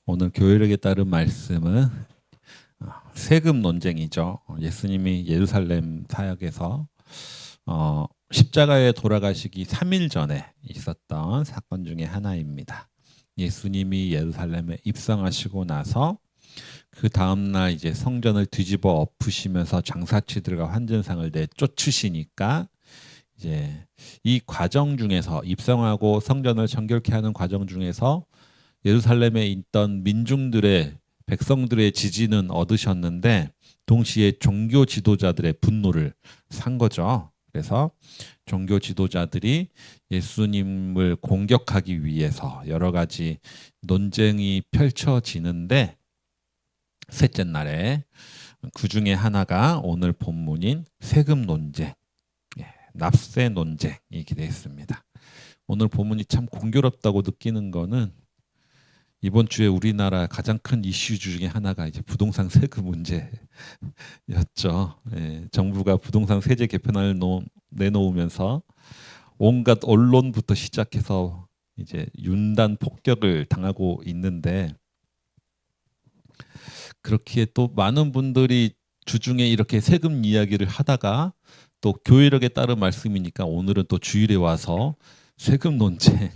오늘 교회력에 따른 말씀은 세금 논쟁이죠. 예수님이 예루살렘 사역에서 십자가에 돌아가시기 3일 전에 있었던 사건 중에 하나입니다. 예수님이 예루살렘에 입성하시고 나서 그 다음날 이제 성전을 뒤집어 엎으시면서 장사치들과 환전상을 내쫓으시니까 이제 이 과정 중에서 입성하고 성전을 정결케 하는 과정 중에서 예루살렘에 있던 민중들의 백성들의 지지는 얻으셨는데 동시에 종교 지도자들의 분노를 산 거죠. 그래서 종교 지도자들이 예수님을 공격하기 위해서 여러 가지 논쟁이 펼쳐지는데 셋째 날에 그 중에 하나가 오늘 본문인 세금 논쟁, 납세 논쟁이 되었습니다. 오늘 본문이 참 공교롭다고 느끼는 거는 이번 주에 우리나라 가장 큰 이슈 중에 하나가 이제 부동산 세금 문제였죠. 정부가 부동산 세제 개편안을 내놓으면서 온갖 언론부터 시작해서 이제 윤단 폭격을 당하고 있는데 그렇기에 또 많은 분들이 주중에 이렇게 세금 이야기를 하다가 또 교회력에 따른 말씀이니까 오늘은 또 주일에 와서 세금 논쟁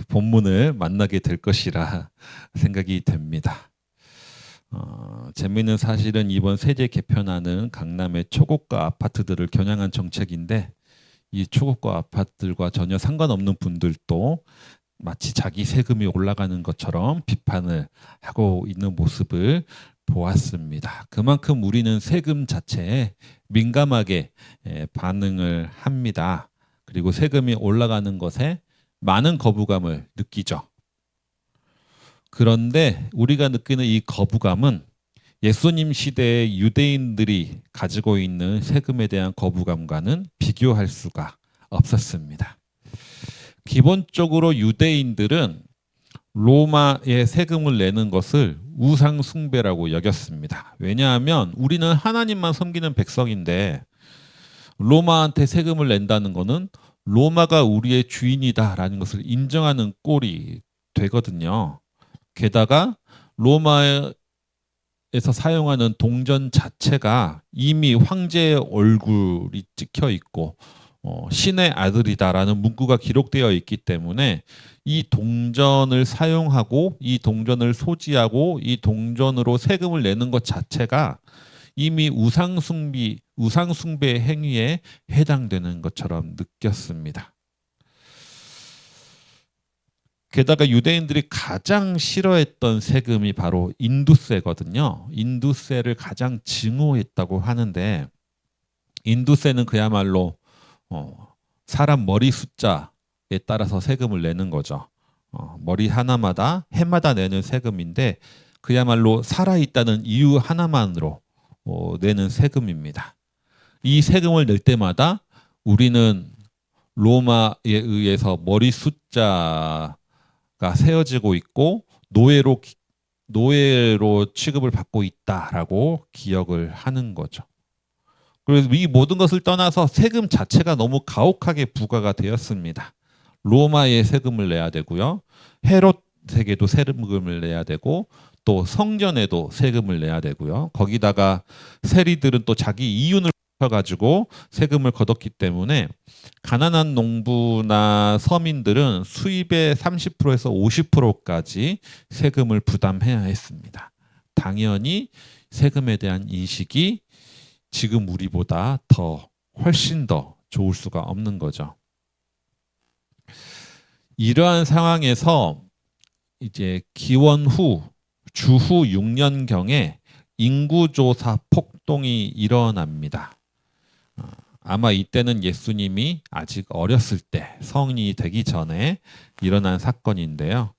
본문을 만나게 될 것이라 생각이 됩니다. 재미있는 사실은 이번 세제 개편안은 강남의 초고가 아파트들을 겨냥한 정책인데 이 초고가 아파트들과 전혀 상관없는 분들도 마치 자기 세금이 올라가는 것처럼 비판을 하고 있는 모습을 보았습니다. 그만큼 우리는 세금 자체에 민감하게 반응을 합니다. 그리고 세금이 올라가는 것에 많은 거부감을 느끼죠. 그런데 우리가 느끼는 이 거부감은 예수님 시대의 유대인들이 가지고 있는 세금에 대한 거부감과는 비교할 수가 없었습니다. 기본적으로 유대인들은 로마에 세금을 내는 것을 우상 숭배라고 여겼습니다. 왜냐하면 우리는 하나님만 섬기는 백성인데 로마한테 세금을 낸다는 것은 로마가 우리의 주인이다라는 것을 인정하는 꼴이 되거든요. 게다가 로마에서 사용하는 동전 자체가 이미 황제의 얼굴이 찍혀 있고 신의 아들이다라는 문구가 기록되어 있기 때문에 이 동전을 사용하고 이 동전을 소지하고 이 동전으로 세금을 내는 것 자체가 이미 우상숭배 행위에 해당되는 것처럼 느꼈습니다. 게다가 유대인들이 가장 싫어했던 세금이 바로 인두세거든요. 인두세를 가장 증오했다고 하는데 인두세는 그야말로 사람 머리 숫자에 따라서 세금을 내는 거죠. 머리 하나마다 해마다 내는 세금인데 그야말로 살아있다는 이유 하나만으로 내는 세금입니다. 이 세금을 낼 때마다 우리는 로마에 의해서 머리 숫자가 세워지고 있고 노예로 취급을 받고 있다라고 기억을 하는 거죠. 그래서 이 모든 것을 떠나서 세금 자체가 너무 가혹하게 부과가 되었습니다. 로마에 세금을 내야 되고요. 헤롯에게도 세금을 내야 되고 또 성전에도 세금을 내야 되고요. 거기다가 세리들은 또 자기 이윤을 가지고 세금을 걷었기 때문에 가난한 농부나 서민들은 수입의 30%에서 50%까지 세금을 부담해야 했습니다. 당연히 세금에 대한 인식이 지금 우리보다 훨씬 더 좋을 수가 없는 거죠. 이러한 상황에서 이제 기원 후 주후 6년경에 인구조사 폭동이 일어납니다. 아마 이때는 예수님이 아직 어렸을 때 성인이 되기 전에 일어난 사건인데요.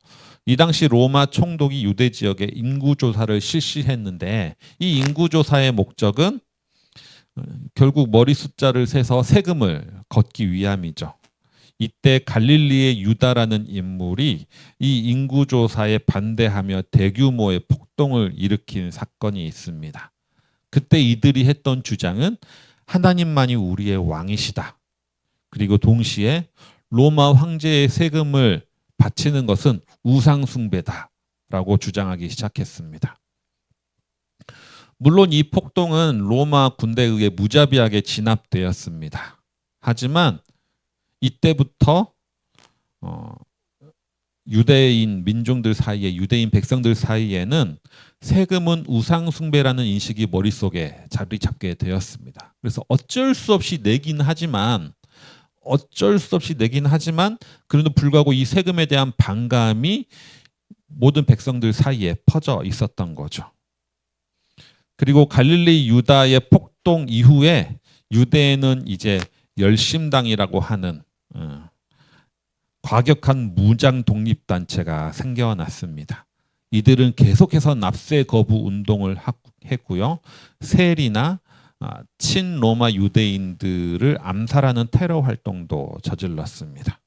이 당시 로마 총독이 유대 지역에 인구조사를 실시했는데 이 인구조사의 목적은 결국 머리 숫자를 세서 세금을 걷기 위함이죠. 이때 갈릴리의 유다라는 인물이 이 인구조사에 반대하며 대규모의 폭동을 일으킨 사건이 있습니다. 그때 이들이 했던 주장은 하나님만이 우리의 왕이시다. 그리고 동시에 로마 황제의 세금을 바치는 것은 우상 숭배다. 라고 주장하기 시작했습니다. 물론 이 폭동은 로마 군대에 의해 무자비하게 진압되었습니다. 하지만 이때부터 유대인 민중들 사이에, 유대인 백성들 사이에는 세금은 우상 숭배라는 인식이 머릿속에 자리 잡게 되었습니다. 그래서 어쩔 수 없이 내긴 하지만 그래도 불구하고 이 세금에 대한 반감이 모든 백성들 사이에 퍼져 있었던 거죠. 그리고 갈릴리 유다의 폭동 이후에 유대에는 이제 열심당이라고 하는 과격한 무장 독립단체가 생겨났습니다. 이들은 계속해서 납세 거부 운동을 했고요. 세리나 친로마 유대인들을 암살하는 테러 활동도 저질렀습니다.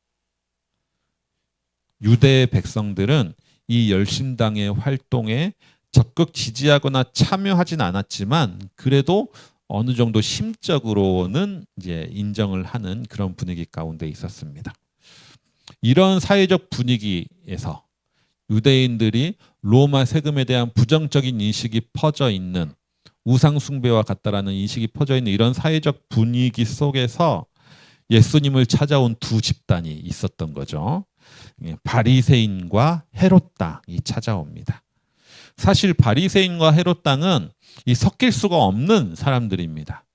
유대 백성들은 이 열심당의 활동에 적극 지지하거나 참여하진 않았지만 그래도 어느 정도 심적으로는 이제 인정을 하는 그런 분위기 가운데 있었습니다. 이런 사회적 분위기에서 유대인들이 로마 세금에 대한 부정적인 인식이 퍼져 있는, 우상 숭배와 같다라는 인식이 퍼져 있는 이런 사회적 분위기 속에서 예수님을 찾아온 두 집단이 있었던 거죠. 바리새인과 헤롯 당이 찾아옵니다. 사실 바리새인과 헤롯 당은 섞일 수가 없는 사람들입니다.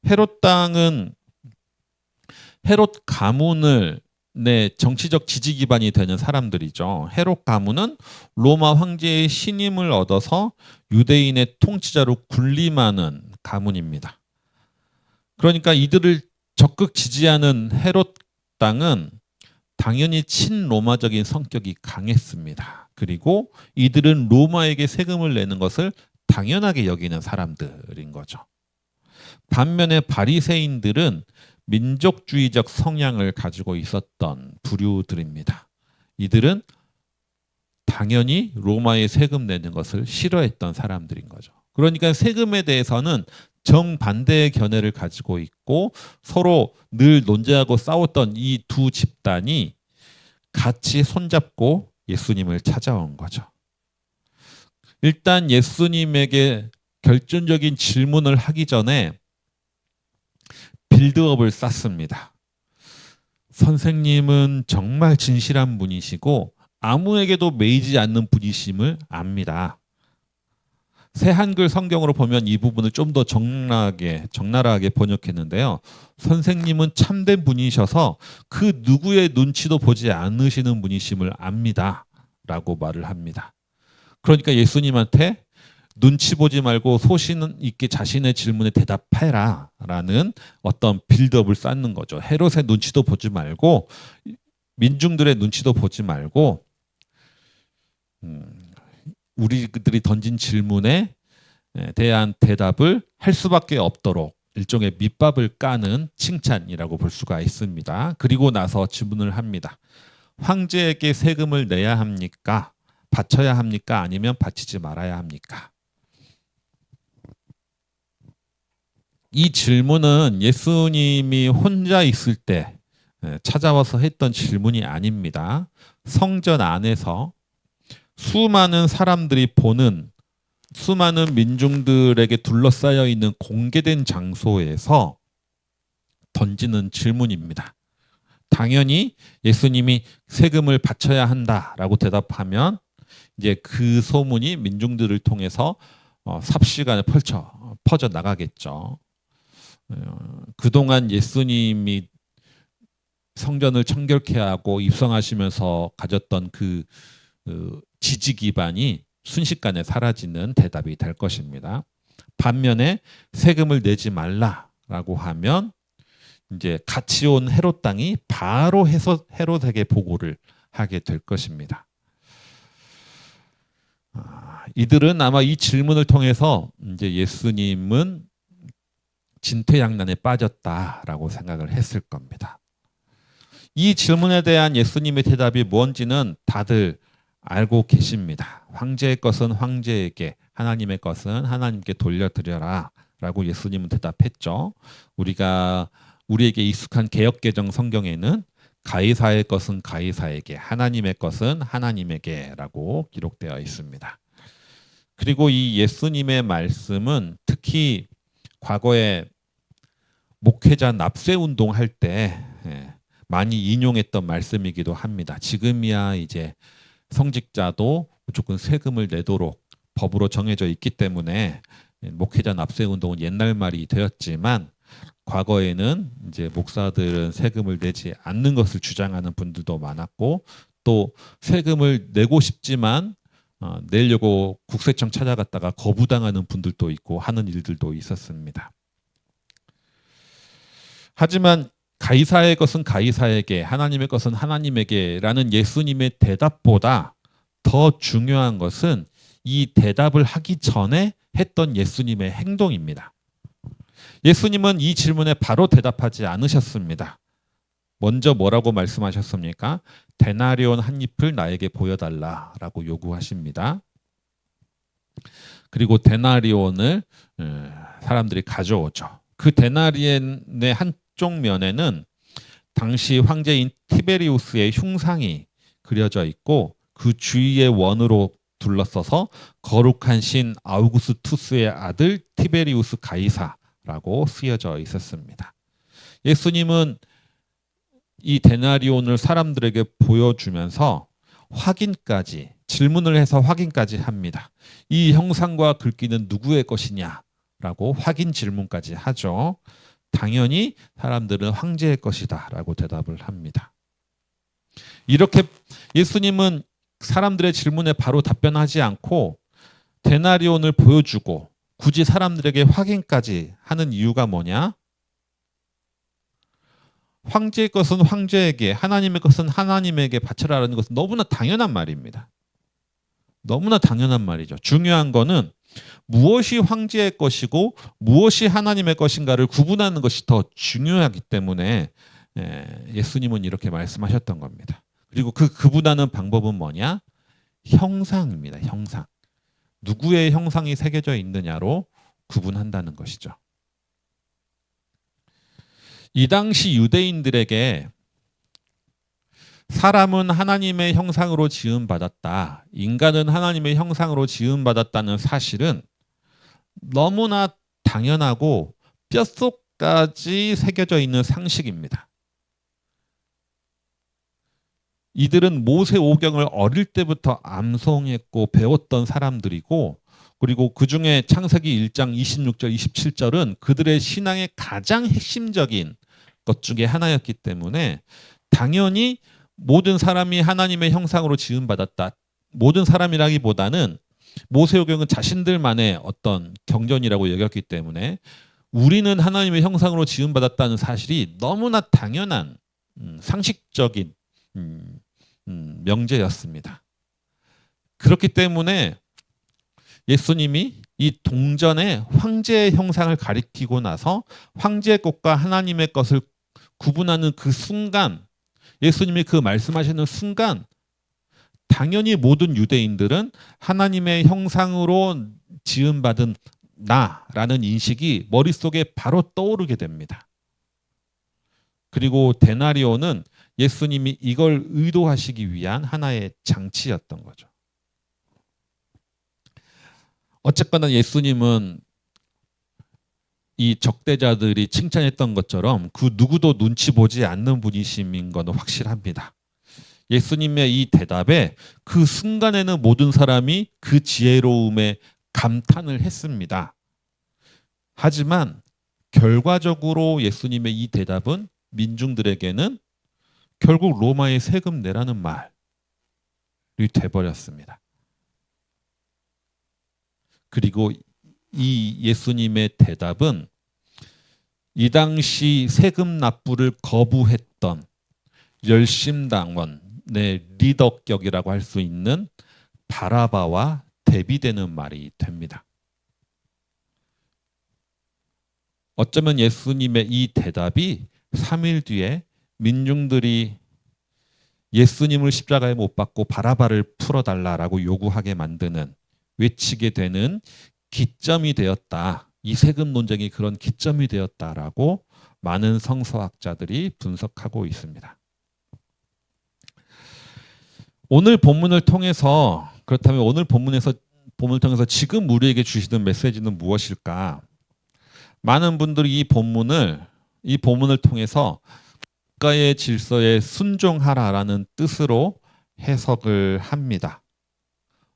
헤롯 당은 헤롯 가문을 정치적 지지 기반이 되는 사람들이죠. 헤롯 가문은 로마 황제의 신임을 얻어서 유대인의 통치자로 군림하는 가문입니다. 그러니까 이들을 적극 지지하는 헤롯 당은 당연히 친로마적인 성격이 강했습니다. 그리고 이들은 로마에게 세금을 내는 것을 당연하게 여기는 사람들인 거죠. 반면에 바리새인들은 민족주의적 성향을 가지고 있었던 부류들입니다. 이들은 당연히 로마에 세금 내는 것을 싫어했던 사람들인 거죠. 그러니까 세금에 대해서는 정반대의 견해를 가지고 있고 서로 늘 논쟁하고 싸웠던 이 두 집단이 같이 손잡고 예수님을 찾아온 거죠. 일단 예수님에게 결정적인 질문을 하기 전에 빌드업을 쌓습니다. 선생님은 정말 진실한 분이시고 아무에게도 매이지 않는 분이심을 압니다. 새 한글 성경으로 보면 이 부분을 좀 더 적나라하게 번역했는데요. 선생님은 참된 분이셔서 그 누구의 눈치도 보지 않으시는 분이심을 압니다. 라고 말을 합니다. 그러니까 예수님한테 눈치 보지 말고 소신 있게 자신의 질문에 대답해라 라는 어떤 빌드업을 쌓는 거죠. 헤롯의 눈치도 보지 말고 민중들의 눈치도 보지 말고 우리들이 던진 질문에 대한 대답을 할 수밖에 없도록 일종의 밑밥을 까는 칭찬이라고 볼 수가 있습니다. 그리고 나서 질문을 합니다. 황제에게 세금을 내야 합니까? 바쳐야 합니까? 아니면 바치지 말아야 합니까? 이 질문은 예수님이 혼자 있을 때 찾아와서 했던 질문이 아닙니다. 성전 안에서 수많은 사람들이 보는, 수많은 민중들에게 둘러싸여 있는 공개된 장소에서 던지는 질문입니다. 당연히 예수님이 세금을 바쳐야 한다라고 대답하면 이제 그 소문이 민중들을 통해서 삽시간에 퍼져 나가겠죠. 그동안 예수님이 성전을 청결케 하고 입성하시면서 가졌던 그 지지 기반이 순식간에 사라지는 대답이 될 것입니다. 반면에 세금을 내지 말라라고 하면 이제 같이 온 헤롯 당이 바로 헤롯에게 보고를 하게 될 것입니다. 이들은 아마 이 질문을 통해서 이제 예수님은 진퇴양난에 빠졌다라고 생각을 했을 겁니다. 이 질문에 대한 예수님의 대답이 뭔지는 다들 알고 계십니다. 황제의 것은 황제에게, 하나님의 것은 하나님께 돌려드려라 라고 예수님은 대답했죠. 우리에게 익숙한 개역개정 성경에는 가이사의 것은 가이사에게, 하나님의 것은 하나님에게라고 기록되어 있습니다. 그리고 이 예수님의 말씀은 특히 과거에 목회자 납세 운동할 때 많이 인용했던 말씀이기도 합니다. 지금이야 이제 성직자도 무조건 세금을 내도록 법으로 정해져 있기 때문에 목회자 납세 운동은 옛날 말이 되었지만, 과거에는 이제 목사들은 세금을 내지 않는 것을 주장하는 분들도 많았고, 또 세금을 내고 싶지만 내려고 국세청 찾아갔다가 거부당하는 분들도 있고 하는 일들도 있었습니다. 하지만 가이사의 것은 가이사에게, 하나님의 것은 하나님에게라는 예수님의 대답보다 더 중요한 것은 이 대답을 하기 전에 했던 예수님의 행동입니다. 예수님은 이 질문에 바로 대답하지 않으셨습니다. 먼저 뭐라고 말씀하셨습니까? 데나리온 한 잎을 나에게 보여달라라고 요구하십니다. 그리고 데나리온을 사람들이 가져오죠. 그 데나리온의 한쪽 면에는 당시 황제인 티베리우스의 흉상이 그려져 있고, 그 주위의 원으로 둘러서서 거룩한 신 아우구스투스의 아들 티베리우스 가이사라고 쓰여져 있었습니다. 예수님은 이 데나리온을 사람들에게 보여주면서 확인까지, 질문을 해서 확인까지 합니다. 이 형상과 글귀는 누구의 것이냐라고 확인 질문까지 하죠. 당연히 사람들은 황제의 것이다 라고 대답을 합니다. 이렇게 예수님은 사람들의 질문에 바로 답변하지 않고 데나리온을 보여주고 굳이 사람들에게 확인까지 하는 이유가 뭐냐? 황제의 것은 황제에게, 하나님의 것은 하나님에게 바쳐라라는 것은 너무나 당연한 말입니다. 너무나 당연한 말이죠. 중요한 거는 무엇이 황제의 것이고 무엇이 하나님의 것인가를 구분하는 것이 더 중요하기 때문에 예수님은 이렇게 말씀하셨던 겁니다. 그리고 그 구분하는 방법은 뭐냐? 형상입니다. 형상. 누구의 형상이 새겨져 있느냐로 구분한다는 것이죠. 이 당시 유대인들에게 사람은 하나님의 형상으로 지음받았다, 인간은 하나님의 형상으로 지음받았다는 사실은 너무나 당연하고 뼛속까지 새겨져 있는 상식입니다. 이들은 모세오경을 어릴 때부터 암송했고 배웠던 사람들이고, 그리고 그중에 창세기 1장 26절 27절은 그들의 신앙의 가장 핵심적인 것 중에 하나였기 때문에 당연히 모든 사람이 하나님의 형상으로 지음받았다, 모든 사람이라기보다는 모세오경은 자신들만의 어떤 경전이라고 여겼기 때문에 우리는 하나님의 형상으로 지음받았다는 사실이 너무나 당연한 상식적인 명제였습니다. 그렇기 때문에 예수님이 이 동전의 황제의 형상을 가리키고 나서 황제의 것과 하나님의 것을 구분하는 그 순간, 예수님이 그 말씀하시는 순간 당연히 모든 유대인들은 하나님의 형상으로 지음받은 나라는 인식이 머릿속에 바로 떠오르게 됩니다. 그리고 데나리온은 예수님이 이걸 의도하시기 위한 하나의 장치였던 거죠. 어쨌거나 예수님은 이 적대자들이 칭찬했던 것처럼 그 누구도 눈치 보지 않는 분이심인 것은 확실합니다. 예수님의 이 대답에 그 순간에는 모든 사람이 그 지혜로움에 감탄을 했습니다. 하지만 결과적으로 예수님의 이 대답은 민중들에게는 결국 로마의 세금 내라는 말이 돼버렸습니다. 그리고 이 예수님의 대답은 이 당시 세금 납부를 거부했던 열심당원의 리더격이라고 할 수 있는 바라바와 대비되는 말이 됩니다. 어쩌면 예수님의 이 대답이 3일 뒤에 민중들이 예수님을 십자가에 못 박고 바라바를 풀어달라라고 요구하게 만드는, 외치게 되는 기점이 되었다. 이 세금 논쟁이 그런 기점이 되었다라고 많은 성서학자들이 분석하고 있습니다. 오늘 본문을 통해서 그렇다면 오늘 본문을 통해서 지금 우리에게 주시는 메시지는 무엇일까? 많은 분들이 이 본문을 통해서 국가의 질서에 순종하라라는 뜻으로 해석을 합니다.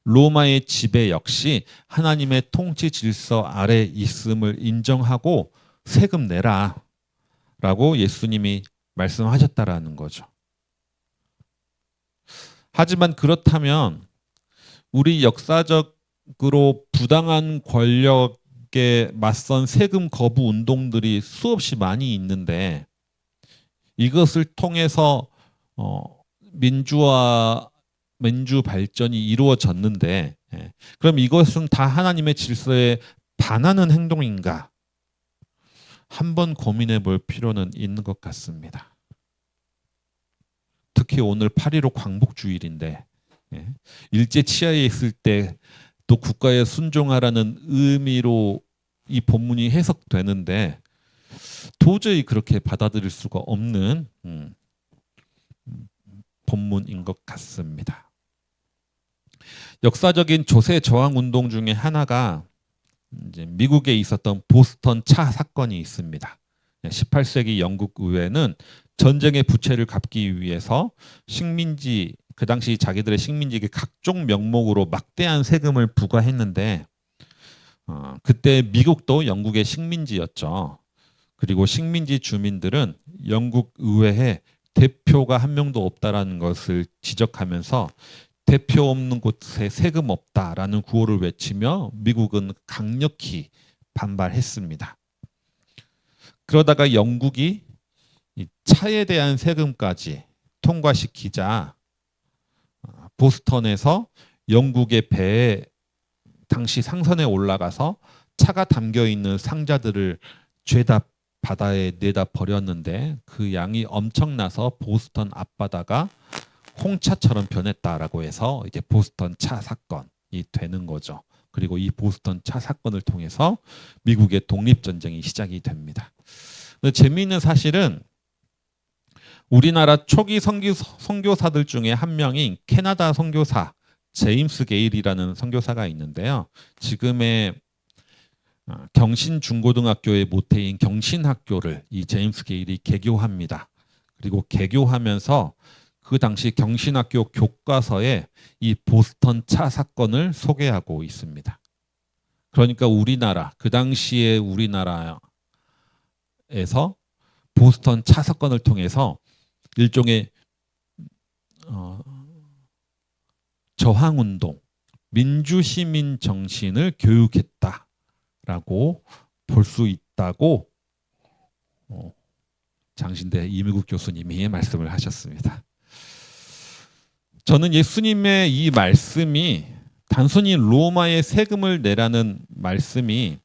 로마의 지배 역시 하나님의 통치 질서 아래 있음을 인정하고 세금 내라 라고 예수님이 말씀하셨다라는 거죠. 하지만 그렇다면 우리 역사적으로 부당한 권력에 맞선 세금 거부 운동들이 수없이 많이 있는데 이것을 통해서 민주 발전이 이루어졌는데 그럼 이것은 다 하나님의 질서에 반하는 행동인가? 한번 고민해 볼 필요는 있는 것 같습니다. 특히 오늘 8.15 광복주일인데 일제 치하에 있을 때 또 국가에 순종하라는 의미로 이 본문이 해석되는데 도저히 그렇게 받아들일 수가 없는 본문인 것 같습니다. 역사적인 조세 저항 운동 중에 하나가 이제 미국에 있었던 보스턴 차 사건이 있습니다. 18세기 영국 의회는 전쟁의 부채를 갚기 위해서 식민지 그 당시 자기들의 식민지에게 각종 명목으로 막대한 세금을 부과했는데 그때 미국도 영국의 식민지였죠. 그리고 식민지 주민들은 영국 의회에 대표가 한 명도 없다라는 것을 지적하면서 대표 없는 곳에 세금 없다라는 구호를 외치며 미국은 강력히 반발했습니다. 그러다가 영국이 이 차에 대한 세금까지 통과시키자 보스턴에서 영국의 배에 당시 상선에 올라가서 차가 담겨 있는 상자들을 죄다 바다에 내다 버렸는데 그 양이 엄청나서 보스턴 앞바다가 홍차처럼 변했다라고 해서 이제 보스턴 차 사건이 되는 거죠. 그리고 이 보스턴 차 사건을 통해서 미국의 독립전쟁이 시작이 됩니다. 근데 재미있는 사실은 우리나라 초기 선교사들 중에 한 명인 캐나다 선교사 제임스 게일이라는 선교사가 있는데요. 지금의 경신중고등학교의 모태인 경신학교를 이 제임스 게일이 개교합니다. 그리고 개교하면서 그 당시 경신학교 교과서에 이 보스턴 차 사건을 소개하고 있습니다. 그러니까 우리나라, 그 당시에 우리나라에서 보스턴 차 사건을 통해서 일종의 저항운동, 민주시민 정신을 교육했다라고 볼 수 있다고 장신대 이미국 교수님이 말씀을 하셨습니다. 저는 예수님의 이 말씀이 단순히 로마의 세금을 내라는 말씀이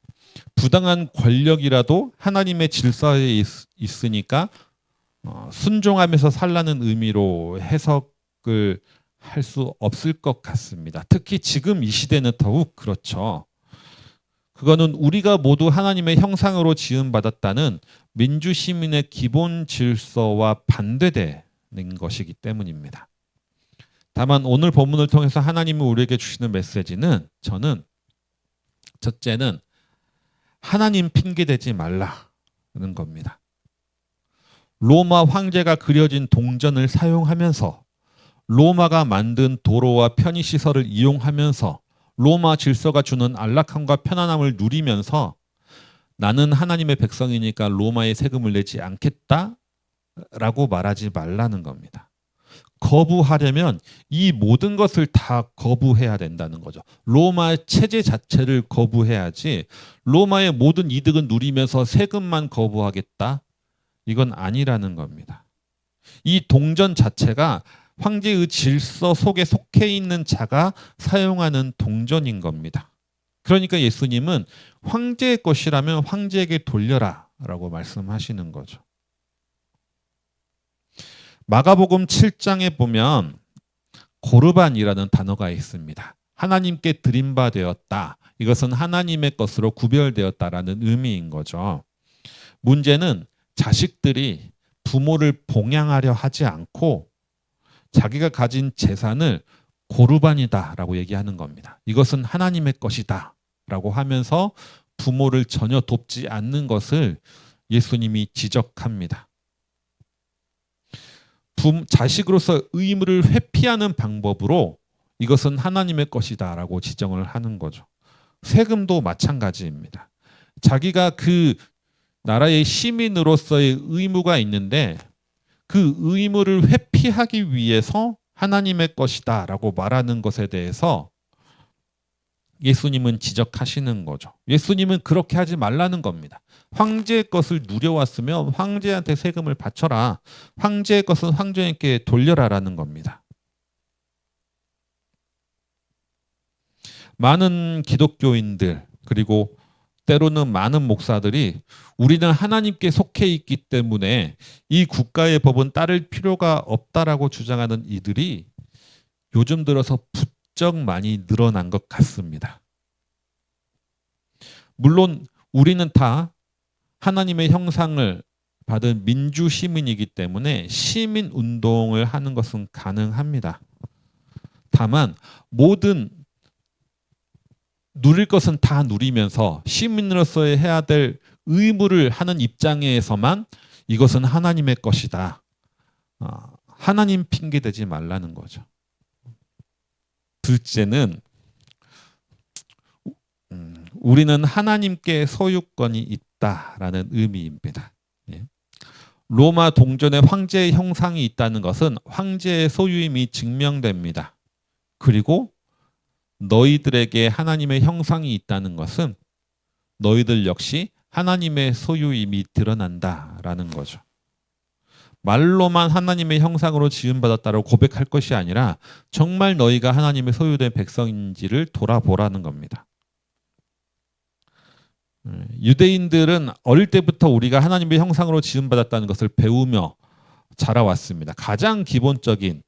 부당한 권력이라도 하나님의 질서에 있으니까 순종하면서 살라는 의미로 해석을 할 수 없을 것 같습니다. 특히 지금 이 시대는 더욱 그렇죠. 그거는 우리가 모두 하나님의 형상으로 지음받았다는 민주시민의 기본 질서와 반대되는 것이기 때문입니다. 다만 오늘 본문을 통해서 하나님이 우리에게 주시는 메시지는 저는 첫째는 하나님 핑계대지 말라는 겁니다. 로마 황제가 그려진 동전을 사용하면서 로마가 만든 도로와 편의시설을 이용하면서 로마 질서가 주는 안락함과 편안함을 누리면서 나는 하나님의 백성이니까 로마의 세금을 내지 않겠다라고 말하지 말라는 겁니다. 거부하려면 이 모든 것을 다 거부해야 된다는 거죠. 로마 체제 자체를 거부해야지 로마의 모든 이득은 누리면서 세금만 거부하겠다? 이건 아니라는 겁니다. 이 동전 자체가 황제의 질서 속에 속해 있는 자가 사용하는 동전인 겁니다. 그러니까 예수님은 황제의 것이라면 황제에게 돌려라 라고 말씀하시는 거죠. 마가복음 7장에 보면 고르반이라는 단어가 있습니다. 하나님께 드린 바 되었다. 이것은 하나님의 것으로 구별되었다라는 의미인 거죠. 문제는 자식들이 부모를 봉양하려 하지 않고 자기가 가진 재산을 고르반이다라고 얘기하는 겁니다. 이것은 하나님의 것이다라고 하면서 부모를 전혀 돕지 않는 것을 예수님이 지적합니다. 자식으로서 의무를 회피하는 방법으로 이것은 하나님의 것이다라고 지정을 하는 거죠. 세금도 마찬가지입니다. 자기가 그 나라의 시민으로서의 의무가 있는데 그 의무를 회피하기 위해서 하나님의 것이다라고 말하는 것에 대해서 예수님은 지적하시는 거죠. 예수님은 그렇게 하지 말라는 겁니다. 황제의 것을 누려왔으면 황제한테 세금을 바쳐라. 황제의 것은 황제에게 돌려라라는 겁니다. 많은 기독교인들 그리고 때로는 많은 목사들이 우리는 하나님께 속해 있기 때문에 이 국가의 법은 따를 필요가 없다라고 주장하는 이들이 요즘 들어서 부쩍 많이 늘어난 것 같습니다. 물론 우리는 다 하나님의 형상을 받은 민주 시민이기 때문에 시민 운동을 하는 것은 가능합니다. 다만 모든 누릴 것은 다 누리면서 시민으로서의 해야 될 의무를 하는 입장에서만 이것은 하나님의 것이다. 하나님 핑계 대지 말라는 거죠. 둘째는 우리는 하나님께 소유권이 있다라는 의미입니다. 로마 동전에 황제의 형상이 있다는 것은 황제의 소유임이 증명됩니다. 그리고 너희들에게 하나님의 형상이 있다는 것은 너희들 역시 하나님의 소유임이 드러난다라는 거죠. 말로만 하나님의 형상으로 지음받았다고 고백할 것이 아니라 정말 너희가 하나님의 소유된 백성인지를 돌아보라는 겁니다. 유대인들은 어릴 때부터 우리가 하나님의 형상으로 지음받았다는 것을 배우며 자라왔습니다. 가장 기본적인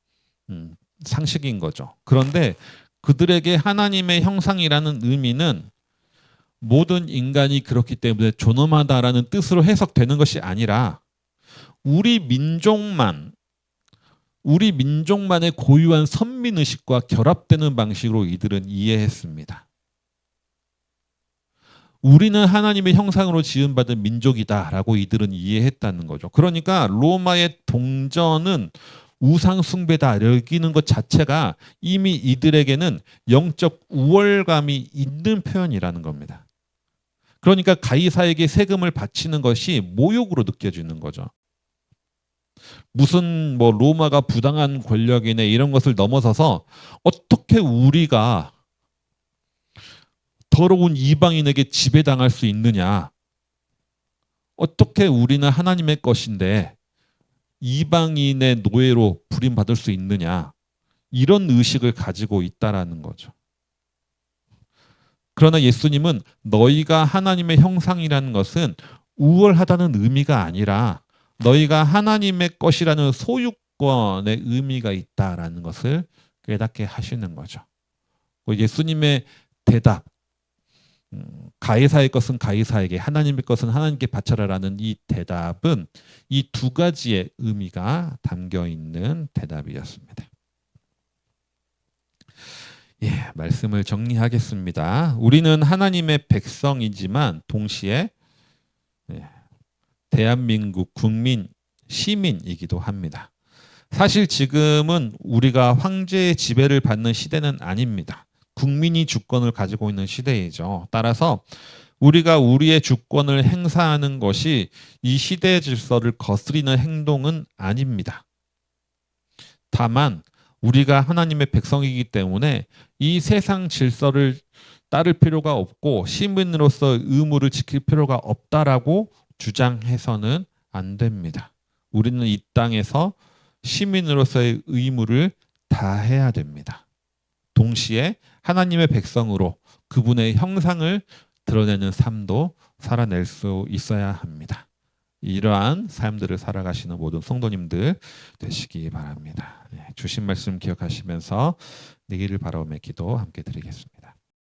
상식인 거죠. 그런데 그들에게 하나님의 형상이라는 의미는 모든 인간이 그렇기 때문에 존엄하다라는 뜻으로 해석되는 것이 아니라 우리 민족만의 고유한 선민의식과 결합되는 방식으로 이들은 이해했습니다. 우리는 하나님의 형상으로 지음받은 민족이다라고 이들은 이해했다는 거죠. 그러니까 로마의 동전은 우상 숭배다 여기는 것 자체가 이미 이들에게는 영적 우월감이 있는 표현이라는 겁니다. 그러니까 가이사에게 세금을 바치는 것이 모욕으로 느껴지는 거죠. 무슨 로마가 부당한 권력이네 이런 것을 넘어서서 어떻게 우리가 더러운 이방인에게 지배당할 수 있느냐. 어떻게 우리는 하나님의 것인데 이방인의 노예로 부림받을 수 있느냐. 이런 의식을 가지고 있다라는 거죠. 그러나 예수님은 너희가 하나님의 형상이라는 것은 우월하다는 의미가 아니라 너희가 하나님의 것이라는 소유권의 의미가 있다라는 것을 깨닫게 하시는 거죠. 예수님의 대답, 가이사의 것은 가이사에게, 하나님의 것은 하나님께 바쳐라라는 이 대답은 이 두 가지의 의미가 담겨 있는 대답이었습니다. 말씀을 정리하겠습니다. 우리는 하나님의 백성이지만 동시에 대한민국 국민, 시민이기도 합니다. 사실 지금은 우리가 황제의 지배를 받는 시대는 아닙니다. 국민이 주권을 가지고 있는 시대이죠. 따라서 우리가 우리의 주권을 행사하는 것이 이 시대의 질서를 거스리는 행동은 아닙니다. 다만 우리가 하나님의 백성이기 때문에 이 세상 질서를 따를 필요가 없고 시민으로서 의무를 지킬 필요가 없다라고 주장해서는 안 됩니다. 우리는 이 땅에서 시민으로서의 의무를 다해야 됩니다. 동시에 하나님의 백성으로 그분의 형상을 드러내는 삶도 살아낼 수 있어야 합니다. 이러한 삶들을 살아가시는 모든 성도님들 되시기 바랍니다. 주신 말씀 기억하시면서 내기를 바라오며 기도 함께 드리겠습니다.